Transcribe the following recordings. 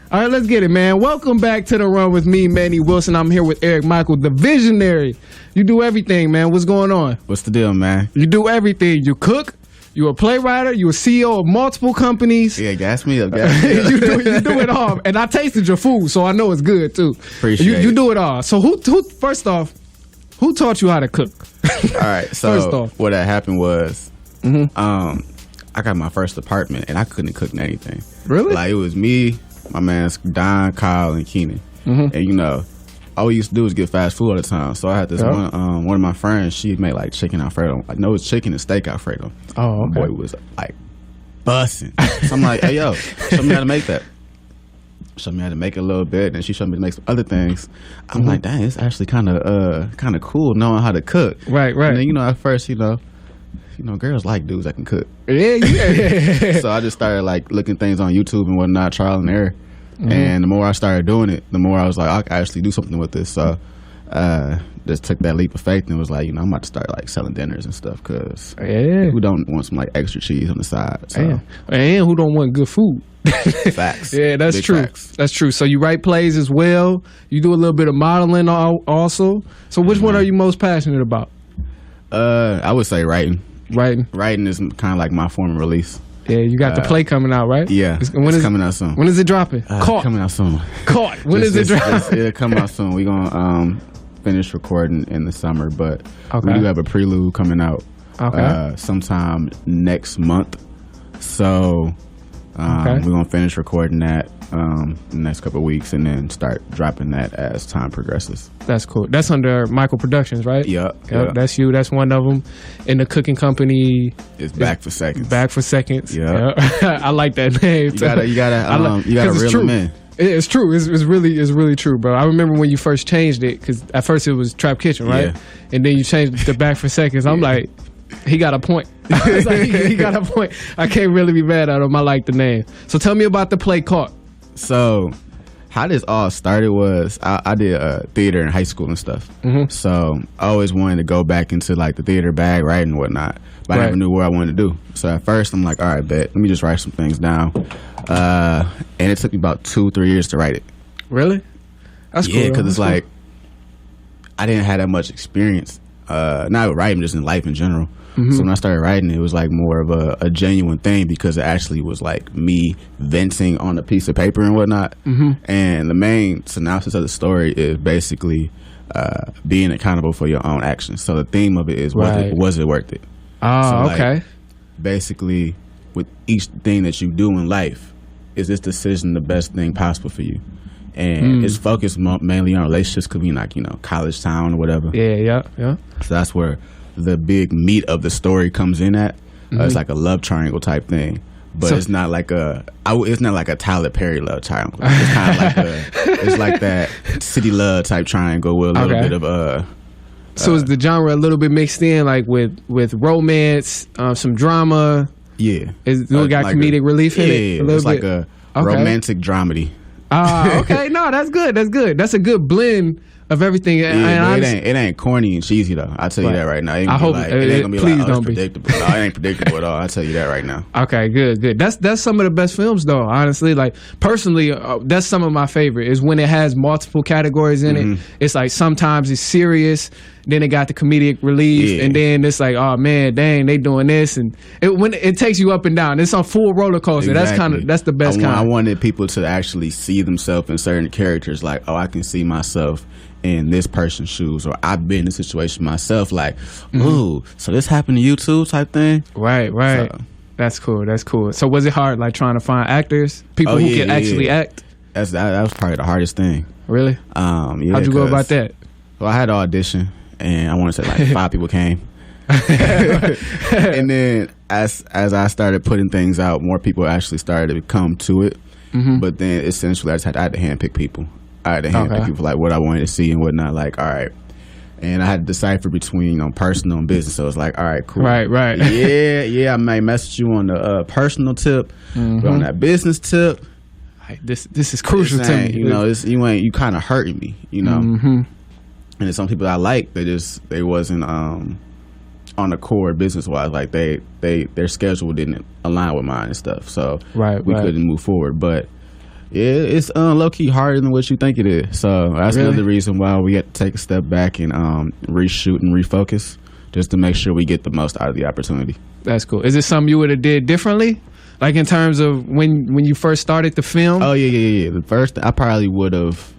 All right, let's get it, man. Welcome back to The Run with me, Manny Wilson. I'm here with Eric Michael, the visionary. You do everything, man. What's going on? What's the deal, man? You do everything. You cook. You a playwright. You a CEO of multiple companies. Yeah, gas me up. You do it all. And I tasted your food, so I know it's good, too. Appreciate it. You do it all. So who first off, who taught you how to cook? All right, so First off. what had happened was I got my first apartment, and I couldn't cook anything. Really? Like, it was me, my mans Don, Kyle, and Keenan. And, you know, all we used to do was get fast food all the time. So I had this one of my friends, she made, like, chicken Alfredo. I know it's chicken and steak Alfredo. Oh, okay. My boy was, like, busting. So I'm like, hey, yo, show me how to make that. Showed me how to make it a little bit, and she showed me to make some other things. I'm like, dang, it's actually kind of cool knowing how to cook. Right. And then, you know, at first, you know, girls like dudes that can cook. Yeah. So I just started like looking things on YouTube and whatnot, trial and error. And the more I started doing it, the more I was like, I can actually do something with this. So just took that leap of faith and was like, you know, I'm about to start like selling dinners and stuff, because who don't want some like extra cheese on the side? So. And who don't want good food? Facts. Yeah, that's Big true. Facts. That's true. So you write plays as well. You do a little bit of modeling also. So which one are you most passionate about? I would say writing. Writing is kind of like my form of release. Yeah, you got the play coming out, right? Yeah, it's coming out soon. When is it dropping? Caught. Coming out soon. Caught. When is it dropping? It'll come out soon. We're going to finish recording in the summer, but we do have a prelude coming out sometime next month. So we're going to finish recording that in the next couple of weeks and then start dropping that as time progresses. That's cool. That's under Michael Productions, right? Yep. That's you. That's one of them. And the cooking company is Back for Seconds. Back for Seconds. Yeah. I like that name. You gotta reel them in. It's true. It's really true, bro. I remember when you first changed it, because at first it was Trap Kitchen, right? Yeah. And then you changed it to Back for Seconds. I'm like, he got a point. I was like, he got a point. I can't really be mad at him. I like the name. So tell me about the play Caught. So how this all started was I did theater in high school and stuff. So I always wanted to go back into like the theater bag, writing and whatnot. But I never knew what I wanted to do. So at first I'm like, all right, bet. Let me just write some things down. And it took me about 2-3 years to write it. Really? That's cool. Yeah, because it's like I didn't have that much experience. Not with writing, just in life in general. So when I started writing, it was like more of a genuine thing, because it actually was like me venting on a piece of paper and whatnot. And the main synopsis of the story is basically being accountable for your own actions. So the theme of it is, was it worth it? Oh, okay. Basically, with each thing that you do in life, is this decision the best thing possible for you? And it's focused mainly on relationships, could be like, you know, college town or whatever. Yeah. So that's where the big meat of the story comes in at. It's like a love triangle type thing, but it's not like a Tyler Perry love triangle. It's kind of like it's like that city love type triangle with a little bit of So is the genre a little bit mixed in, like with romance, some drama? Yeah. We got like comedic relief in it? Yeah, it's like a romantic dramedy. Okay. No, that's good. That's a good blend of everything. Yeah, it ain't corny and cheesy though. I'll tell you that right now. It ain't gonna be like, it's predictable. No, it ain't predictable at all. I'll tell you that right now. Okay, good. That's some of the best films though, honestly. Like personally, that's some of my favorite is when it has multiple categories in it. It's like sometimes it's serious, then it got the comedic relief, and then it's like, oh man, dang, they doing this, and when it takes you up and down. It's on full roller coaster. Exactly. That's the best kind. I wanted people to actually see themselves in certain characters. Like, oh, I can see myself in this person's shoes, or I've been in a situation myself. Like, ooh, so this happened to you too, type thing. Right. So, that's cool. So was it hard, like trying to find actors, people who can actually act? That was probably the hardest thing. Really? How'd you go about that? Well, I had an audition, and I want to say like 5 people came. And then as I started putting things out, more people actually started to come to it. But then essentially I had to handpick people. I had to handpick people like what I wanted to see and whatnot. Like, all right. And I had to decipher between, you know, personal and business. So it's like, all right, cool. Right. Yeah, I may message you on the personal tip, but on that business tip, this is crucial to me. You know, you kind of hurting me, you know. And there's some people I like, they wasn't on the core business wise. Like their schedule didn't align with mine and stuff. So we couldn't move forward. But Yeah, it's low key harder than what you think it is. So that's Really? another reason why we have to take a step back and reshoot and refocus, just to make sure we get the most out of the opportunity. That's cool. Is it something you would have did differently, like in terms of when you first started the film? Oh yeah. The first, I probably would have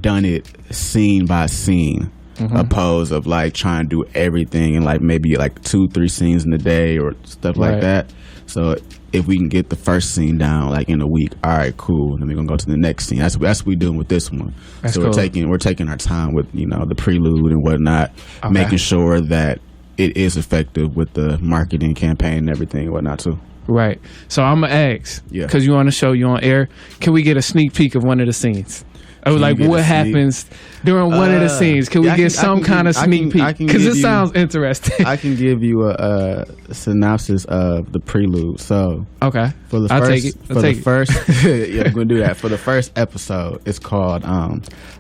done it scene by scene, opposed of like trying to do everything in like maybe like 2-3 scenes in a day or stuff like that. So if we can get the first scene down like in a week, all right, cool. Then we're gonna go to the next scene. That's what we doing with this one. That's so cool. we're taking our time with the prelude and whatnot, making sure that it is effective with the marketing campaign and everything and whatnot too. Right. So I'm gonna ask, Yeah. because you on the show, you on air. Can we get a sneak peek of one of the scenes? Or like get what a sneak- happens during one of the scenes? Can we I get can- some I can kind of give- I sneak can- I peek? can Because give it you- sounds interesting. I can give you a synopsis of the prelude. So Okay. for the I'll first, take it. I'll take it. first, yeah, I'm gonna do that. For the first episode, it's called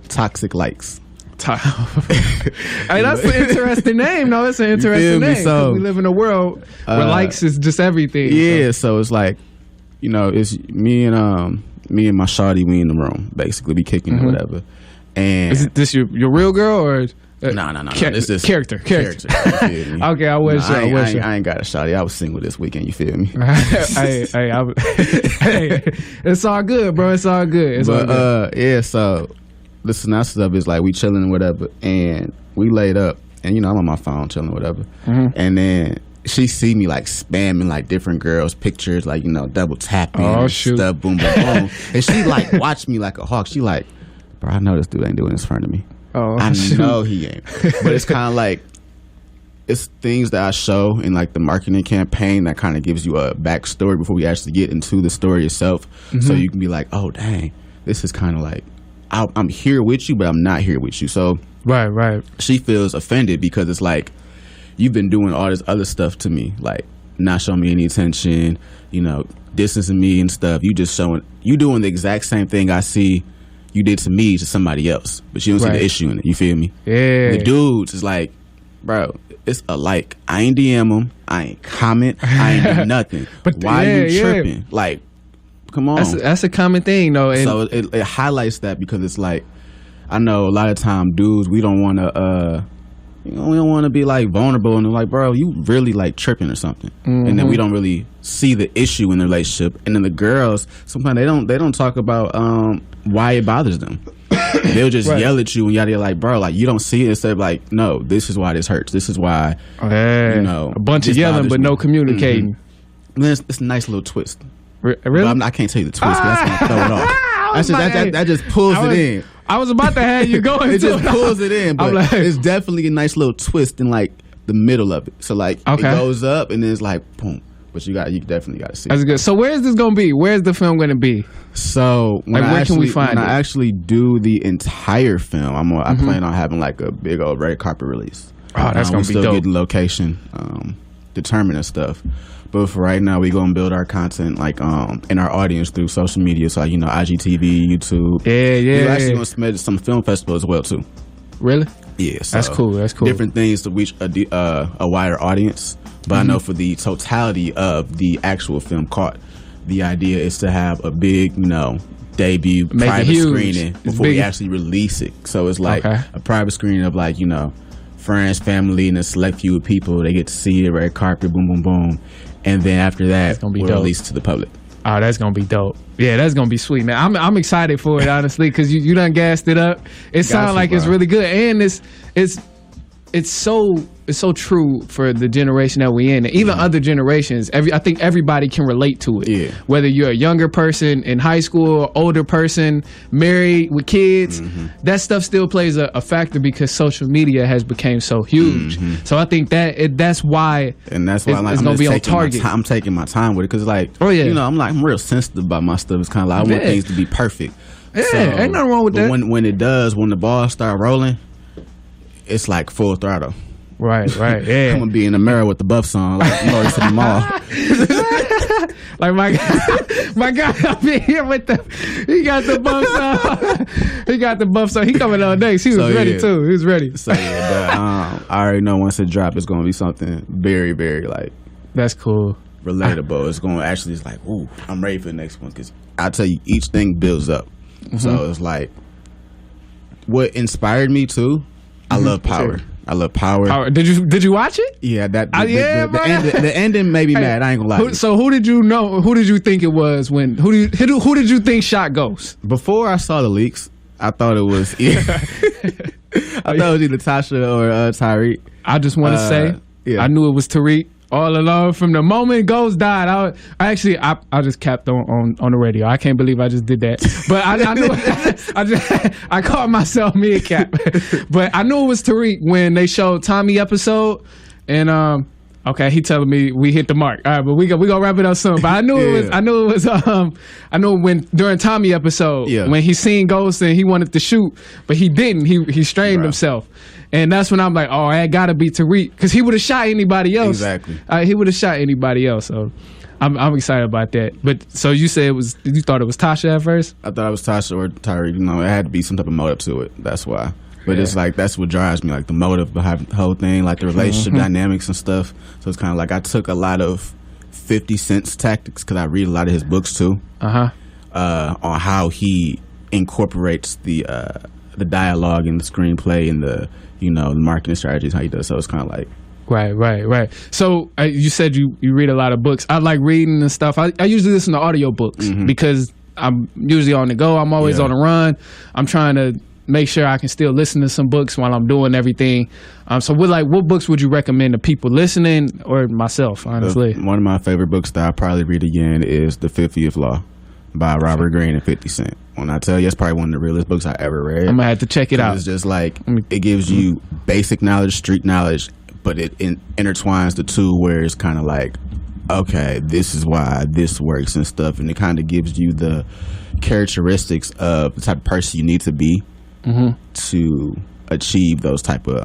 Toxic Likes. Hey, that's an interesting name. No, it's an interesting feel me? name. 'Cause So, we live in a world where likes is just everything. Yeah, so it's like, it's me and my shawty, we in the room, basically, we kicking it, whatever. And Is it this your real girl or? no. This is character. you feel me? Okay, I wish. Nah, I wish. I ain't got a shawty. I was single this weekend. You feel me? hey, it's all good, bro. It's all good. It's all good. Yeah. So the synopsis of it is like we chilling and whatever, and we laid up, and I'm on my phone chilling whatever, and then she see me like spamming like different girls' pictures, like double tapping, Oh, and shoot. stuff, boom, boom, boom, and she like watch me like a hawk. She like, bro, I know this dude ain't doing this in front of me. Oh, I shoot. know he ain't, but it's kind of like it's things that I show in like the marketing campaign that kind of gives you a backstory before we actually get into the story itself, so you can be like, oh dang, this is kind of like I'm here with you, but I'm not here with you. So Right. she feels offended because it's like you've been doing all this other stuff to me, like not showing me any attention, distancing me and stuff. You doing the exact same thing I see you did to me to somebody else, but you don't see the issue in it. You feel me? Yeah. The dudes is like, bro, it's a like. I ain't DM them. I ain't comment. I ain't do nothing. But why yeah, you tripping? Like, come on. That's a common thing, though. And So it highlights that because it's like, I know a lot of time dudes, we don't want to we don't want to be like vulnerable and they're like, bro, you really like tripping or something, and then we don't really see the issue in the relationship. And then the girls sometimes they don't talk about why it bothers them. They'll just yell at you and yada, like, bro, like you don't see it instead of like, no, this is why this hurts, this is why a bunch of yelling but no communicating. And then it's a nice little twist. Really? But I can't tell you the twist 'cause that's gonna throw it off. That just pulls it in. I was about to have you going. It just pulls it in, but like, it's definitely a nice little twist in like the middle of it. So like it goes up and then it's like boom. But you definitely got to see. That's good. So where is this gonna be? Where's the film gonna be? So where can we find it? I actually do the entire film, I plan on having like a big old red carpet release. Oh, that's gonna be still dope. getting location determined and stuff. But for right now, we gonna build our content like in our audience through social media. So IGTV, YouTube. Yeah. We're actually gonna submit to some film festivals as well too. Really? Yeah, so That's cool. Different things to reach a wider audience. But I know for the totality of the actual film caught, the idea is to have a big, debut Make private it huge. screening before we actually release it. So it's like a private screening of like, friends, family, and a select few of people. They get to see it, red carpet, boom, boom, boom. And then after that, gonna be we'll dope. release it to the public. Oh, that's gonna be dope. Yeah, that's gonna be sweet, man. I'm excited for it, honestly, because you done gassed it up. It sounds like it's really good, and it's so true for the generation that we in. Even other generations, I think everybody can relate to it. Yeah. Whether you're a younger person in high school, older person, married with kids, that stuff still plays a factor because social media has become so huge. So I think that's why. And that's why it's gonna be on target. I'm taking my time with it because like, I'm real sensitive about my stuff. It's kind of like I want things to be perfect. Yeah, ain't nothing wrong with that. When the balls start rolling, it's like full throttle. Right, yeah. I'm gonna be in the mirror with the buffs on, like Norris in the mall. Like my guy up here with he got the buffs on. He got the buffs on. He coming all day. He was ready too. He was ready. So yeah, but I already know once it drops, it's gonna be something very, very like. That's cool. relatable. It's going to actually, it's like, ooh, I'm ready for the next one. Because I tell you, each thing builds up. So it's like, what inspired me too, I love Power. I love Power. Did you watch it? Yeah, the ending made me mad. I ain't gonna lie. So who did you know? Who did you think it was when? Who did you think shot Ghost? Before I saw the leaks, I thought it was. I thought it was either Tasha or Tariq. I just want to say, I knew it was Tariq all along from the moment Ghost died. I just capped on the radio. I can't believe I just did that. But I knew I caught myself mid cap. But I knew it was Tariq when they showed Tommy episode, and okay, he telling me we hit the mark. All right, but we gonna wrap it up soon. But I knew it was. I know when during Tommy episode when he seen Ghost and he wanted to shoot, but he didn't. He strained himself. And that's when I'm like, oh, that gotta be Tariq, because he would have shot anybody else. Exactly. He would have shot anybody else. So I'm excited about that. But so you said you thought it was Tasha at first? I thought it was Tasha or Tariq. It had to be some type of motive to it. That's why. But it's like, that's what drives me, like the motive behind the whole thing, like the relationship dynamics and stuff. So it's kind of like I took a lot of 50 Cent's tactics, because I read a lot of his books too, on how he incorporates the dialogue and the screenplay and the marketing strategies, how he does. So it's kind of like, right. So you said you read a lot of books. I like reading and stuff. I usually listen to audiobooks because I'm usually on the go. I'm always on the run. I'm trying to make sure I can still listen to some books while I'm doing everything. So what books would you recommend to people listening, or myself, honestly? One of my favorite books that I'll probably read again is The 50th Law by Robert Greene and 50 Cent. When I tell you, it's probably one of the realest books I ever read. I'm gonna have to check it out. It's just like, it gives you basic knowledge, street knowledge, but it intertwines the two, where it's kind of like, okay, this is why this works and stuff, and it kind of gives you the characteristics of the type of person you need to be to achieve those type of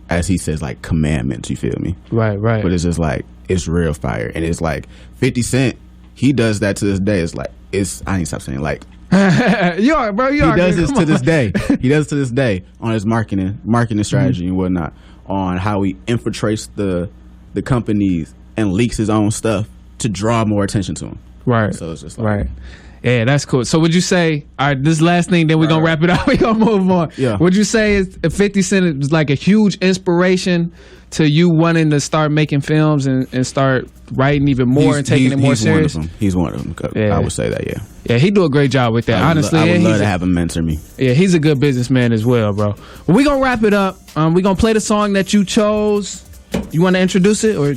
as he says, like commandments. You feel me? Right. But it's just like, it's real fire, and it's like 50 Cent. He does that to this day. It's like, I need to stop saying like. You are, bro. You he are. Does this to this day. He does it to this day on his marketing strategy and whatnot, on how he infiltrates the companies and leaks his own stuff to draw more attention to him. Right. So it's just like, yeah, that's cool. So would you say, all right, this last thing, then we're going to wrap it up. We're going to move on. Yeah. Would you say if 50 Cent was like a huge inspiration to you wanting to start making films and start writing even more and taking it more serious? He's one of them. I would say that, yeah. Yeah, he do a great job with that, honestly. I would love to have him mentor me. Yeah, he's a good businessman as well, bro. Well, we're going to wrap it up. We're going to play the song that you chose. You want to introduce it? or?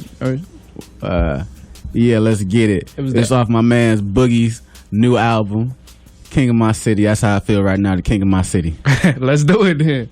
Yeah, let's get it. It's off my man's Boogie's new album, King of My City. That's how I feel right now, the King of My City. Let's do it then.